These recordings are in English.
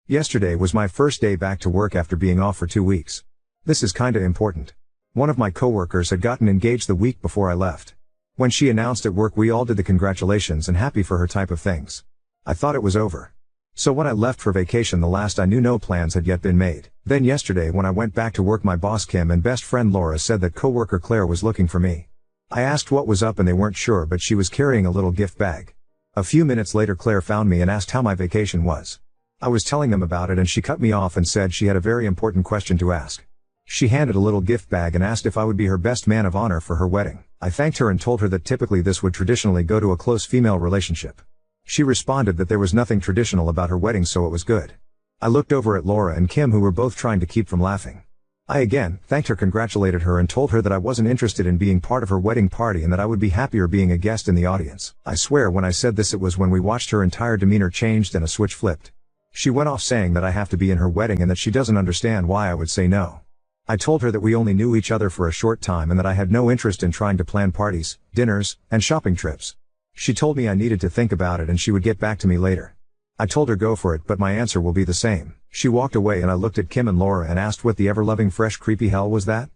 Yesterday was my first day back to work after being off for 2 weeks. This is kinda important. One of my coworkers had gotten engaged the week before I left. When she announced at work, we all did the congratulations and happy for her type of things. I thought it was over. So when I left for vacation, the last I knew, no plans had yet been made. Then yesterday when I went back to work, my boss Kim and best friend Laura said that coworker Claire was looking for me. I asked what was up and they weren't sure, but she was carrying a little gift bag. A few minutes later Claire found me and asked how my vacation was. I was telling them about it and she cut me off and said she had a very important question to ask. She handed a little gift bag and asked if I would be her best man of honor for her wedding. I thanked her and told her that typically this would traditionally go to a close female relationship. She responded that there was nothing traditional about her wedding, so it was good. I looked over at Laura and Kim, who were both trying to keep from laughing. I again thanked her, congratulated her, and told her that I wasn't interested in being part of her wedding party and that I would be happier being a guest in the audience. I swear when I said this, it was when we watched her entire demeanor changed and a switch flipped. She went off saying that I have to be in her wedding and that she doesn't understand why I would say no. I told her that we only knew each other for a short time and that I had no interest in trying to plan parties, dinners, and shopping trips. She told me I needed to think about it and she would get back to me later. I told her go for it, but my answer will be the same. She walked away and I looked at Kim and Laura and asked what the ever-loving fresh creepy hell was that?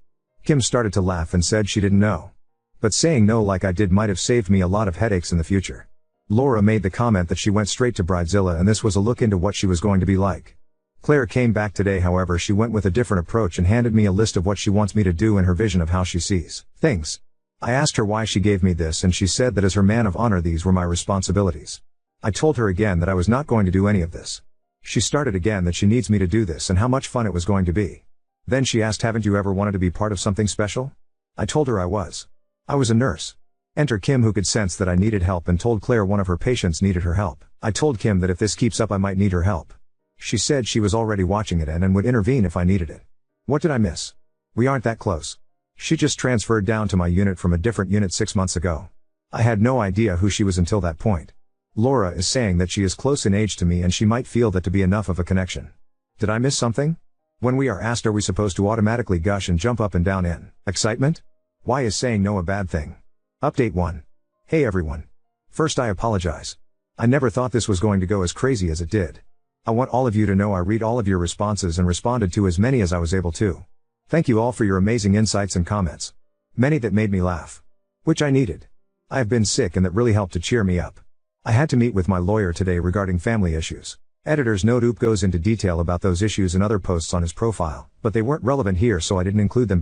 Kim started to laugh and said she didn't know. But saying no like I did might have saved me a lot of headaches in the future. Laura made the comment that she went straight to Bridezilla and this was a look into what she was going to be like. Claire came back today, however she went with a different approach and handed me a list of what she wants me to do in her vision of how she sees things. I asked her why she gave me this and she said that as her man of honor these were my responsibilities. I told her again that I was not going to do any of this. She started again that she needs me to do this and how much fun it was going to be. Then she asked, haven't you ever wanted to be part of something special? I told her I was. I was a nurse. Enter Kim, who could sense that I needed help and told Claire one of her patients needed her help. I told Kim that if this keeps up I might need her help. She said she was already watching it and would intervene if I needed it. What did I miss? We aren't that close. She just transferred down to my unit from a different unit 6 months ago. I had no idea who she was until that point. Laura is saying that she is close in age to me and she might feel that to be enough of a connection. Did I miss something? When we are asked, are we supposed to automatically gush and jump up and down in excitement? Why is saying no a bad thing? Update 1. Hey everyone. First, I apologize. I never thought this was going to go as crazy as it did. I want all of you to know I read all of your responses and responded to as many as I was able to. Thank you all for your amazing insights and comments. Many that made me laugh. Which I needed. I have been sick and that really helped to cheer me up. I had to meet with my lawyer today regarding family issues. Editor's note: Oop goes into detail about those issues in other posts on his profile, but they weren't relevant here so I didn't include them.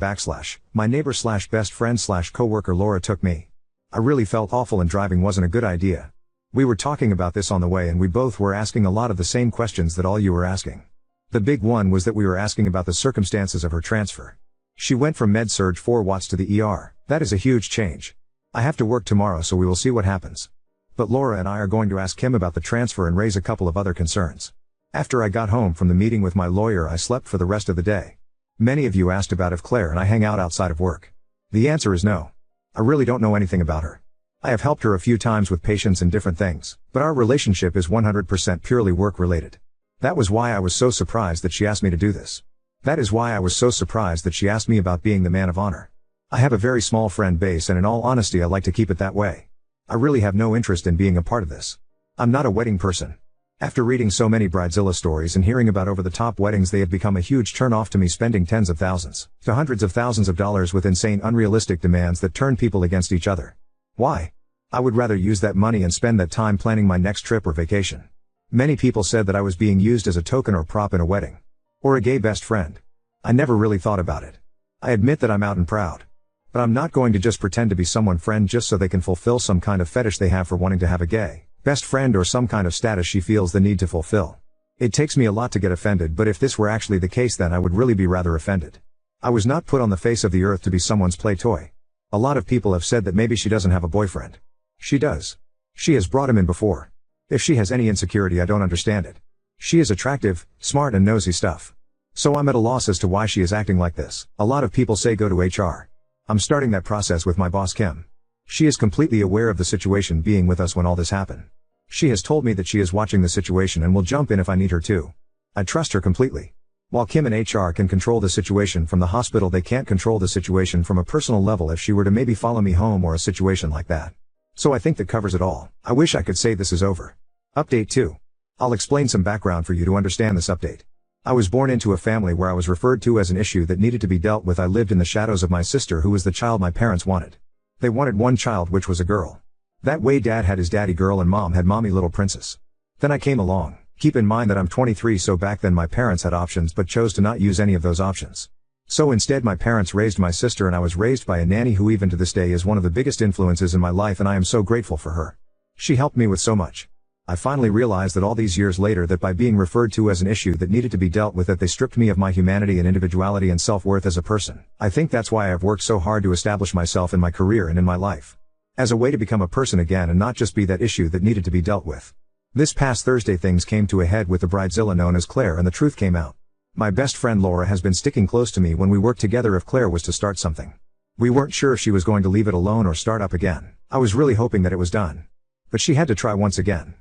My neighbor / best friend / coworker Laura took me. I really felt awful and driving wasn't a good idea. We were talking about this on the way and we both were asking a lot of the same questions that all you were asking. The big one was that we were asking about the circumstances of her transfer. She went from med-surg 4 watts to the ER. That is a huge change. I have to work tomorrow so we will see what happens. But Laura and I are going to ask Kim about the transfer and raise a couple of other concerns. After I got home from the meeting with my lawyer I slept for the rest of the day. Many of you asked about if Claire and I hang out outside of work. The answer is no. I really don't know anything about her. I have helped her a few times with patients and different things, but our relationship is 100% purely work related. That was why I was so surprised that she asked me to do this. That is why I was so surprised that she asked me about being the man of honor. I have a very small friend base and in all honesty I like to keep it that way. I really have no interest in being a part of this. I'm not a wedding person. After reading so many Bridezilla stories and hearing about over-the-top weddings, they have become a huge turn-off to me, spending tens of thousands to hundreds of thousands of dollars with insane unrealistic demands that turn people against each other. Why? I would rather use that money and spend that time planning my next trip or vacation. Many people said that I was being used as a token or prop in a wedding. Or a gay best friend. I never really thought about it. I admit that I'm out and proud. But I'm not going to just pretend to be someone's friend just so they can fulfill some kind of fetish they have for wanting to have a gay best friend or some kind of status she feels the need to fulfill. It takes me a lot to get offended, but if this were actually the case then I would really be rather offended. I was not put on the face of the earth to be someone's play toy. A lot of people have said that maybe she doesn't have a boyfriend. She does. She has brought him in before. If she has any insecurity I don't understand it. She is attractive, smart and nosy stuff. So I'm at a loss as to why she is acting like this. A lot of people say go to HR. I'm starting that process with my boss Kim. She is completely aware of the situation, being with us when all this happened. She has told me that she is watching the situation and will jump in if I need her to. I trust her completely. While Kim and HR can control the situation from the hospital, they can't control the situation from a personal level if she were to maybe follow me home or a situation like that. So I think that covers it all. I wish I could say this is over. Update 2. I'll explain some background for you to understand this update. I was born into a family where I was referred to as an issue that needed to be dealt with. I lived in the shadows of my sister, who was the child my parents wanted. They wanted one child, which was a girl. That way dad had his daddy girl and mom had mommy little princess. Then I came along. Keep in mind that I'm 23, so back then my parents had options but chose to not use any of those options. So instead my parents raised my sister, and I was raised by a nanny who even to this day is one of the biggest influences in my life, and I am so grateful for her. She helped me with so much. I finally realized that all these years later, that by being referred to as an issue that needed to be dealt with, that they stripped me of my humanity and individuality and self-worth as a person. I think that's why I've worked so hard to establish myself in my career and in my life. As a way to become a person again and not just be that issue that needed to be dealt with. This past Thursday things came to a head with the bridezilla known as Claire, and the truth came out. My best friend Laura has been sticking close to me when we worked together if Claire was to start something. We weren't sure if she was going to leave it alone or start up again. I was really hoping that it was done. But she had to try once again.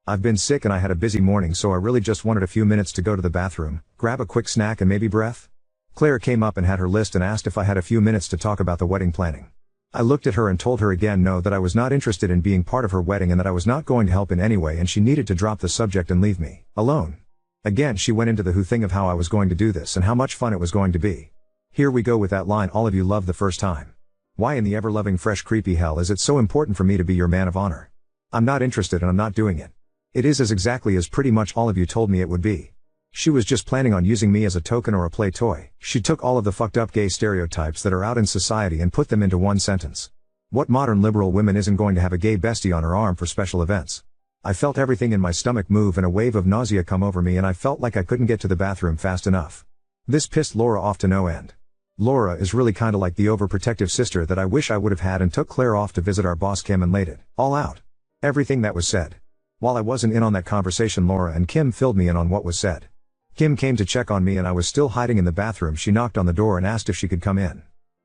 I've been sick and I had a busy morning, so I really just wanted a few minutes to go to the bathroom, grab a quick snack and maybe breath. Claire came up and had her list and asked if I had a few minutes to talk about the wedding planning. I looked at her and told her again no, that I was not interested in being part of her wedding and that I was not going to help in any way, and she needed to drop the subject and leave me alone. Again she went into the who thing of how I was going to do this and how much fun it was going to be. Here we go with that line all of you love the first time. Why in the ever-loving fresh creepy hell is it so important for me to be your man of honor? I'm not interested and I'm not doing it. It is as exactly as pretty much all of you told me it would be. She was just planning on using me as a token or a play toy. She took all of the fucked up gay stereotypes that are out in society and put them into one sentence. What modern liberal woman isn't going to have a gay bestie on her arm for special events? I felt everything in my stomach move and a wave of nausea come over me, and I felt like I couldn't get to the bathroom fast enough. This pissed Laura off to no end. Laura is really kinda like the overprotective sister that I wish I would have had, and took Claire off to visit our boss Kim and laid it all out. Everything that was said. While I wasn't in on that conversation, Laura and Kim filled me in on what was said. Kim came to check on me and I was still hiding in the bathroom. She knocked on the door and asked if she could come in.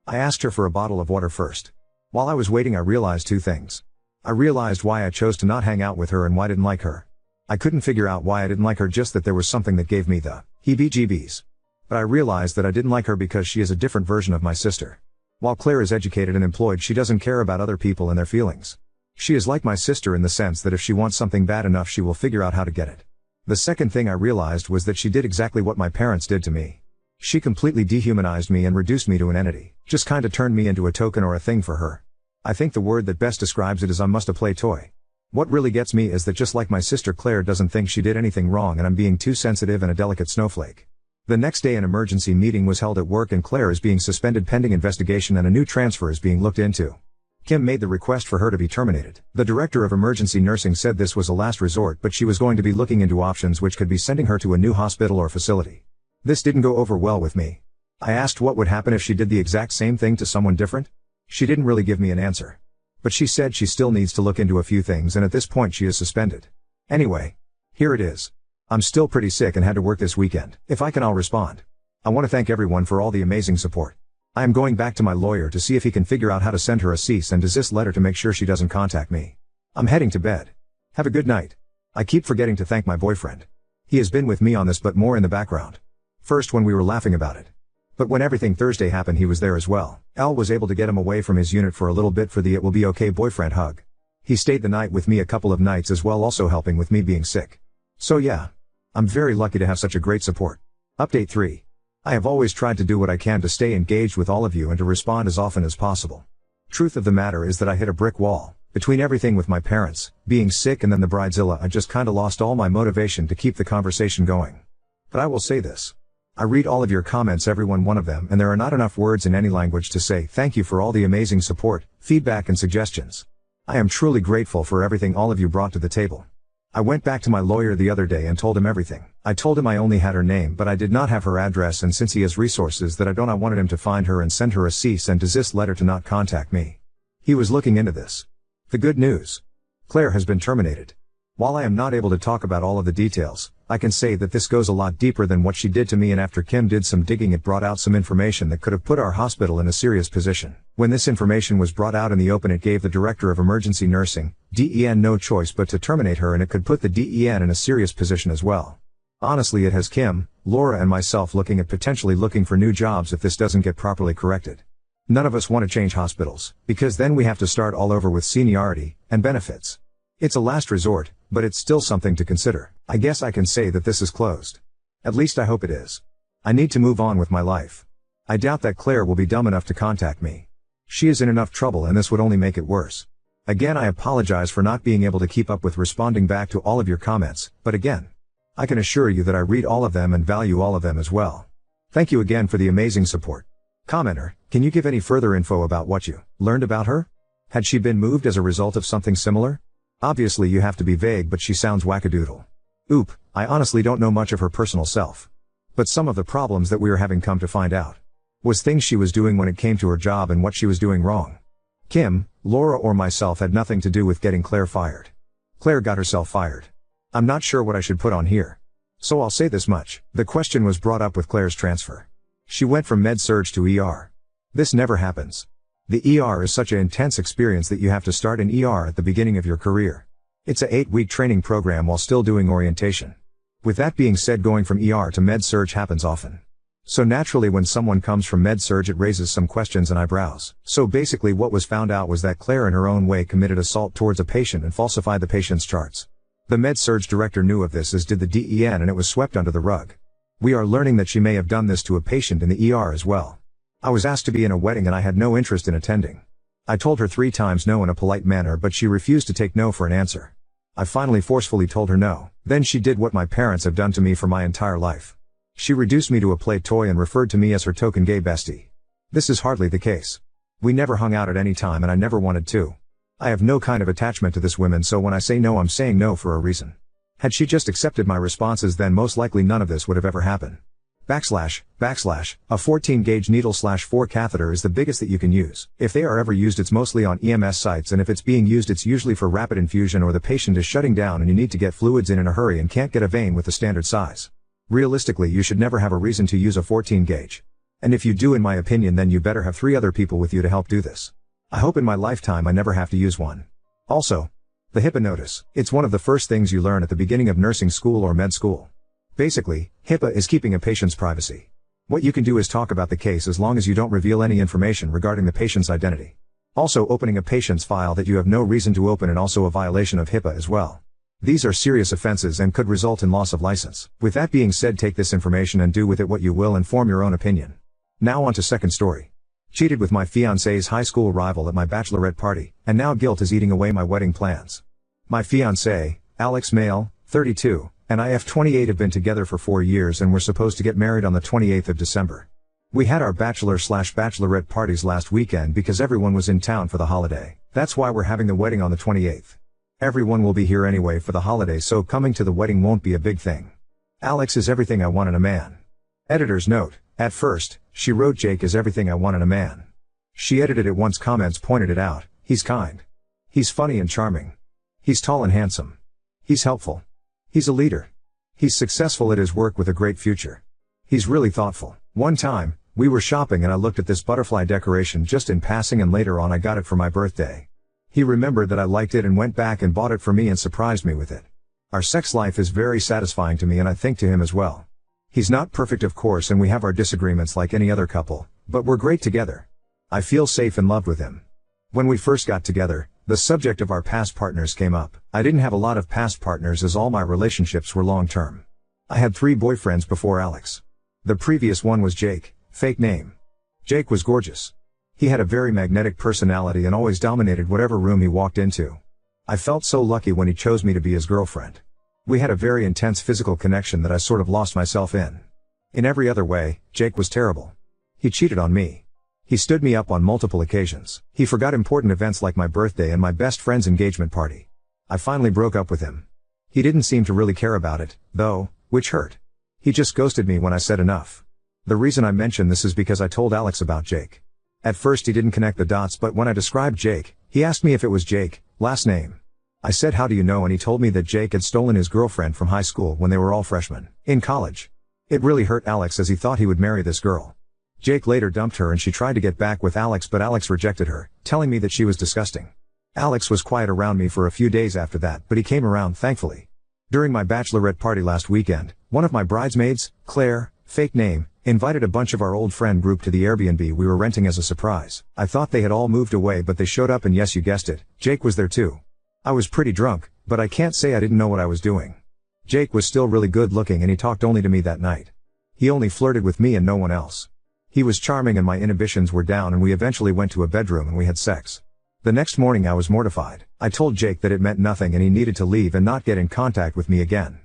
I asked her for a bottle of water first. While I was waiting I realized two things. I realized why I chose to not hang out with her and why I didn't like her. I couldn't figure out why I didn't like her, just that there was something that gave me the heebie-jeebies. But I realized that I didn't like her because she is a different version of my sister. While Claire is educated and employed, she doesn't care about other people and their feelings. She is like my sister in the sense that if she wants something bad enough she will figure out how to get it. The second thing I realized was that she did exactly what my parents did to me. She completely dehumanized me and reduced me to an entity, just kinda turned me into a token or a thing for her. I think the word that best describes it is I'm must a play toy. What really gets me is that just like my sister Claire doesn't think she did anything wrong and I'm being too sensitive and a delicate snowflake. The next day an emergency meeting was held at work and Claire is being suspended pending investigation and a new transfer is being looked into. Kim made the request for her to be terminated. The director of emergency nursing said this was a last resort, but she was going to be looking into options which could be sending her to a new hospital or facility. This didn't go over well with me. I asked what would happen if she did the exact same thing to someone different. She didn't really give me an answer. But she said she still needs to look into a few things and at this point she is suspended. Anyway. Here it is. I'm still pretty sick and had to work this weekend. If I can I'll respond. I want to thank everyone for all the amazing support. I am going back to my lawyer to see if he can figure out how to send her a cease and desist letter to make sure she doesn't contact me. I'm heading to bed. Have a good night. I keep forgetting to thank my boyfriend. He has been with me on this but more in the background. First when we were laughing about it. But when everything Thursday happened he was there as well. Elle was able to get him away from his unit for a little bit for the it will be okay boyfriend hug. He stayed the night with me a couple of nights as well, also helping with me being sick. So yeah. I'm very lucky to have such a great support. Update 3. I have always tried to do what I can to stay engaged with all of you and to respond as often as possible. Truth of the matter is that I hit a brick wall. Between everything with my parents, being sick and then the bridezilla, I just kinda lost all my motivation to keep the conversation going. But I will say this. I read all of your comments, every one of them, and there are not enough words in any language to say thank you for all the amazing support, feedback and suggestions. I am truly grateful for everything all of you brought to the table. I went back to my lawyer the other day and told him everything. I told him I only had her name but I did not have her address, and since he has resources that I don't, I wanted him to find her and send her a cease and desist letter to not contact me. He was looking into this. The good news. Claire has been terminated. While I am not able to talk about all of the details, I can say that this goes a lot deeper than what she did to me, and after Kim did some digging it brought out some information that could have put our hospital in a serious position. When this information was brought out in the open, it gave the director of emergency nursing, DEN, no choice but to terminate her, and it could put the DEN in a serious position as well. Honestly, it has Kim, Laura and myself looking at potentially looking for new jobs if this doesn't get properly corrected. None of us want to change hospitals, because then we have to start all over with seniority and benefits. It's a last resort, but it's still something to consider. I guess I can say that this is closed. At least I hope it is. I need to move on with my life. I doubt that Claire will be dumb enough to contact me. She is in enough trouble and this would only make it worse. Again, I apologize for not being able to keep up with responding back to all of your comments, but again, I can assure you that I read all of them and value all of them as well. Thank you again for the amazing support. Commenter, can you give any further info about what you learned about her? Had she been moved as a result of something similar? Obviously you have to be vague, but she sounds wackadoodle. Oop, I honestly don't know much of her personal self. But some of the problems that we are having, come to find out, was things she was doing when it came to her job and what she was doing wrong. Kim, Laura or myself had nothing to do with getting Claire fired. Claire got herself fired. I'm not sure what I should put on here. So I'll say this much, the question was brought up with Claire's transfer. She went from med-surg to ER. This never happens. The ER is such an intense experience that you have to start in ER at the beginning of your career. It's a 8-week training program while still doing orientation. With that being said, going from ER to med-surg happens often. So naturally when someone comes from med-surg it raises some questions and eyebrows. So basically what was found out was that Claire in her own way committed assault towards a patient and falsified the patient's charts. The med-surg director knew of this, as did the DEN, and it was swept under the rug. We are learning that she may have done this to a patient in the ER as well. I was asked to be in a wedding and I had no interest in attending. I told her 3 times no in a polite manner, but she refused to take no for an answer. I finally forcefully told her no. Then she did what my parents have done to me for my entire life. She reduced me to a play toy and referred to me as her token gay bestie. This is hardly the case. We never hung out at any time and I never wanted to. I have no kind of attachment to this woman, so when I say no, I'm saying no for a reason. Had she just accepted my responses, then most likely none of this would have ever happened. // a 14-gauge needle/4 catheter is the biggest that you can use. If they are ever used, it's mostly on EMS sites, and if it's being used, it's usually for rapid infusion or the patient is shutting down and you need to get fluids in a hurry and can't get a vein with the standard size. Realistically, you should never have a reason to use a 14-gauge. And if you do, in my opinion, then you better have 3 other people with you to help do this. I hope in my lifetime I never have to use one. Also, the HIPAA notice. It's one of the first things you learn at the beginning of nursing school or med school. Basically, HIPAA is keeping a patient's privacy. What you can do is talk about the case as long as you don't reveal any information regarding the patient's identity. Also, opening a patient's file that you have no reason to open, and also a violation of HIPAA as well. These are serious offenses and could result in loss of license. With that being said, take this information and do with it what you will and form your own opinion. Now on to second story. Cheated with my fiancé's high school rival at my bachelorette party, and now guilt is eating away my wedding plans. My fiancé, Alex, male, 32, and I, 28, have been together for 4 years and were supposed to get married on the 28th of December. We had our bachelor/bachelorette parties last weekend because everyone was in town for the holiday. That's why we're having the wedding on the 28th. Everyone will be here anyway for the holiday, so coming to the wedding won't be a big thing. Alex is everything I want in a man. Editor's note: at first, she wrote Jake is everything I want in a man. She edited it once comments pointed it out. He's kind. He's funny and charming. He's tall and handsome. He's helpful. He's a leader. He's successful at his work with a great future. He's really thoughtful. One time, we were shopping and I looked at this butterfly decoration just in passing, and later on I got it for my birthday. He remembered that I liked it and went back and bought it for me and surprised me with it. Our sex life is very satisfying to me, and I think to him as well. He's not perfect, of course, and we have our disagreements like any other couple, but we're great together. I feel safe and loved with him. When we first got together, the subject of our past partners came up. I didn't have a lot of past partners as all my relationships were long-term. I had 3 boyfriends before Alex. The previous one was Jake, fake name. Jake was gorgeous. He had a very magnetic personality and always dominated whatever room he walked into. I felt so lucky when he chose me to be his girlfriend. We had a very intense physical connection that I sort of lost myself in. In every other way, Jake was terrible. He cheated on me. He stood me up on multiple occasions. He forgot important events like my birthday and my best friend's engagement party. I finally broke up with him. He didn't seem to really care about it, though, which hurt. He just ghosted me when I said enough. The reason I mention this is because I told Alex about Jake. At first he didn't connect the dots, but when I described Jake, he asked me if it was Jake, last name. I said, how do you know? And he told me that Jake had stolen his girlfriend from high school when they were all freshmen in college. It really hurt Alex as he thought he would marry this girl. Jake later dumped her and she tried to get back with Alex, but Alex rejected her, telling me that she was disgusting. Alex was quiet around me for a few days after that, but he came around thankfully. During my bachelorette party last weekend, one of my bridesmaids, Claire, fake name, invited a bunch of our old friend group to the Airbnb we were renting as a surprise. I thought they had all moved away, but they showed up, and yes, you guessed it, Jake was there too. I was pretty drunk, but I can't say I didn't know what I was doing. Jake was still really good looking and he talked only to me that night. He only flirted with me and no one else. He was charming and my inhibitions were down and we eventually went to a bedroom and we had sex. The next morning I was mortified. I told Jake that it meant nothing and he needed to leave and not get in contact with me again.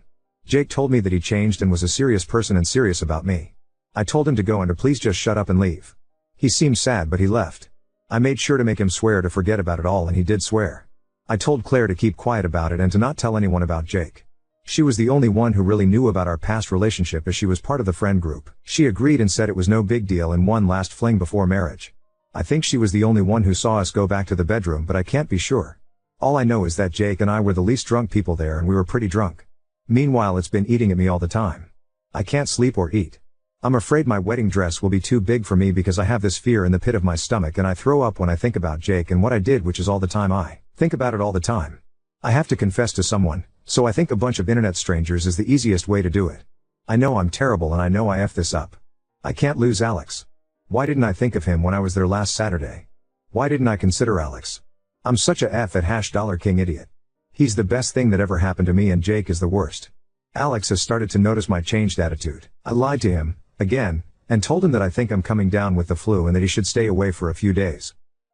Jake told me that he changed and was a serious person and serious about me. I told him to go and to please just shut up and leave. He seemed sad but he left. I made sure to make him swear to forget about it all and he did swear. I told Claire to keep quiet about it and to not tell anyone about Jake. She was the only one who really knew about our past relationship as she was part of the friend group. She agreed and said it was no big deal and one last fling before marriage. I think she was the only one who saw us go back to the bedroom but I can't be sure. All I know is that Jake and I were the least drunk people there and we were pretty drunk. Meanwhile it's been eating at me all the time. I can't sleep or eat. I'm afraid my wedding dress will be too big for me because I have this fear in the pit of my stomach and I throw up when I think about Jake and what I did, which is all the time I think about it all the time. I have to confess to someone, so I think a bunch of internet strangers is the easiest way to do it. I know I'm terrible and I know I F this up. I can't lose Alex. Why didn't I think of him when I was there last Saturday? Why didn't I consider Alex? I'm such a F at $king idiot. He's the best thing that ever happened to me and Jake is the worst. Alex has started to notice my changed attitude. I lied to him, again, and told him that I think I'm coming down with the flu and that he should stay away for a few days.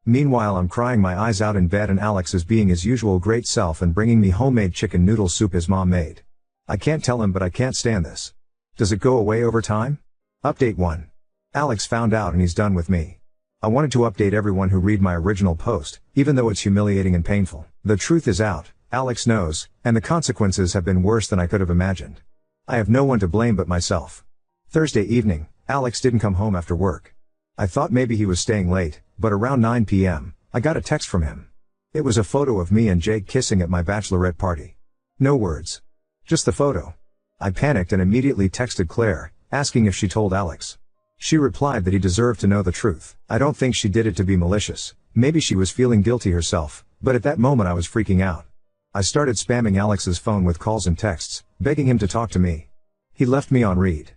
Meanwhile I'm crying my eyes out in bed and Alex is being his usual great self and bringing me homemade chicken noodle soup his mom made. I can't tell him but I can't stand this. Does it go away over time? Update 1. Alex found out and he's done with me. I wanted to update everyone who read my original post, even though it's humiliating and painful. The truth is out, Alex knows, and the consequences have been worse than I could have imagined. I have no one to blame but myself. Thursday evening, Alex didn't come home after work. I thought maybe he was staying late, but around 9 p.m., I got a text from him. It was a photo of me and Jake kissing at my bachelorette party. No words. Just the photo. I panicked and immediately texted Claire, asking if she told Alex. She replied that he deserved to know the truth. I don't think she did it to be malicious. Maybe she was feeling guilty herself, but at that moment I was freaking out. I started spamming Alex's phone with calls and texts, begging him to talk to me. He left me on read.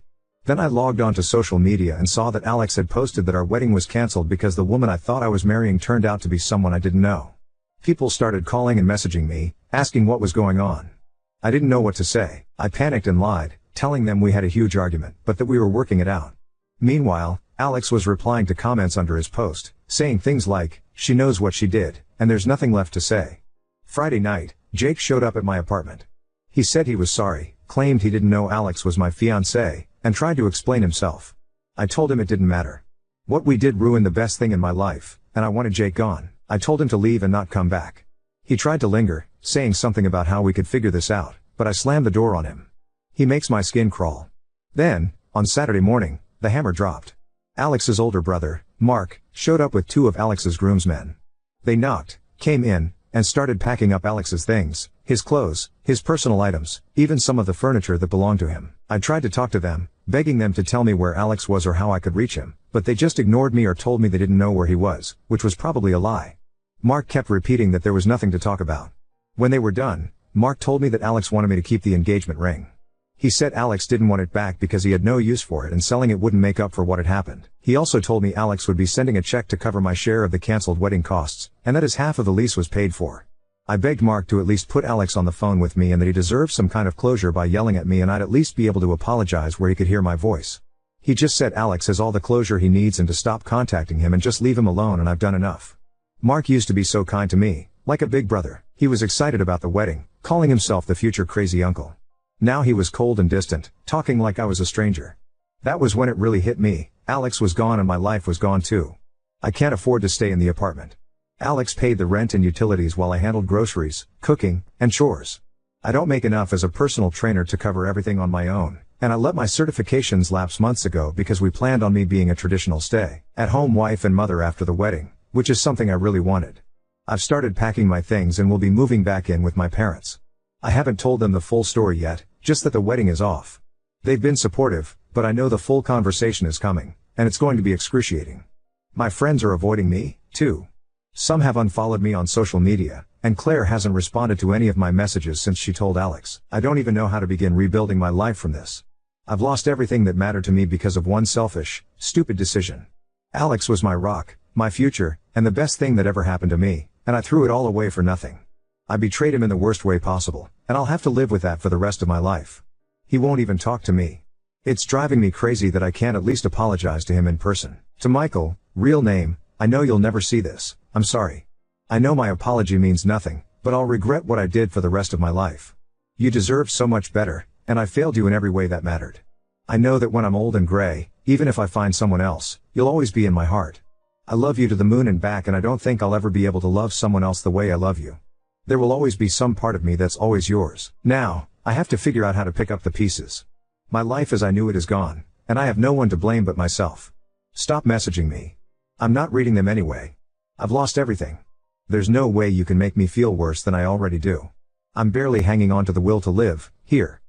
Then I logged onto social media and saw that Alex had posted that our wedding was cancelled because the woman I thought I was marrying turned out to be someone I didn't know. People started calling and messaging me, asking what was going on. I didn't know what to say. I panicked and lied, telling them we had a huge argument, but that we were working it out. Meanwhile, Alex was replying to comments under his post, saying things like, "She knows what she did, and there's nothing left to say." Friday night, Jake showed up at my apartment. He said he was sorry, claimed he didn't know Alex was my fiancée, and tried to explain himself. I told him it didn't matter. What we did ruined the best thing in my life, and I wanted Jake gone. I told him to leave and not come back. He tried to linger, saying something about how we could figure this out, but I slammed the door on him. He makes my skin crawl. Then, on Saturday morning, the hammer dropped. Alex's older brother, Mark, showed up with 2 of Alex's groomsmen. They knocked, came in, and started packing up Alex's things, his clothes, his personal items, even some of the furniture that belonged to him. I tried to talk to them, begging them to tell me where Alex was or how I could reach him, but they just ignored me or told me they didn't know where he was, which was probably a lie. Mark kept repeating that there was nothing to talk about. When they were done, Mark told me that Alex wanted me to keep the engagement ring. He said Alex didn't want it back because he had no use for it and selling it wouldn't make up for what had happened. He also told me Alex would be sending a check to cover my share of the cancelled wedding costs, and that his half of the lease was paid for. I begged Mark to at least put Alex on the phone with me and that he deserved some kind of closure by yelling at me and I'd at least be able to apologize where he could hear my voice. He just said Alex has all the closure he needs and to stop contacting him and just leave him alone and I've done enough. Mark used to be so kind to me, like a big brother. He was excited about the wedding, calling himself the future crazy uncle. Now he was cold and distant, talking like I was a stranger. That was when it really hit me. Alex was gone and my life was gone too. I can't afford to stay in the apartment. Alex paid the rent and utilities while I handled groceries, cooking, and chores. I don't make enough as a personal trainer to cover everything on my own, and I let my certifications lapse months ago because we planned on me being a traditional stay-at-home wife and mother after the wedding, which is something I really wanted. I've started packing my things and will be moving back in with my parents. I haven't told them the full story yet, just that the wedding is off. They've been supportive, but I know the full conversation is coming, and it's going to be excruciating. My friends are avoiding me, too. Some have unfollowed me on social media, and Claire hasn't responded to any of my messages since she told Alex. I don't even know how to begin rebuilding my life from this. I've lost everything that mattered to me because of one selfish, stupid decision. Alex was my rock, my future, and the best thing that ever happened to me, and I threw it all away for nothing. I betrayed him in the worst way possible, and I'll have to live with that for the rest of my life. He won't even talk to me. It's driving me crazy that I can't at least apologize to him in person. To Michael, real name, I know you'll never see this, I'm sorry. I know my apology means nothing, but I'll regret what I did for the rest of my life. You deserved so much better, and I failed you in every way that mattered. I know that when I'm old and gray, even if I find someone else, you'll always be in my heart. I love you to the moon and back, and I don't think I'll ever be able to love someone else the way I love you. There will always be some part of me that's always yours. Now, I have to figure out how to pick up the pieces. My life as I knew it is gone, and I have no one to blame but myself. Stop messaging me. I'm not reading them anyway. I've lost everything. There's no way you can make me feel worse than I already do. I'm barely hanging on to the will to live, here.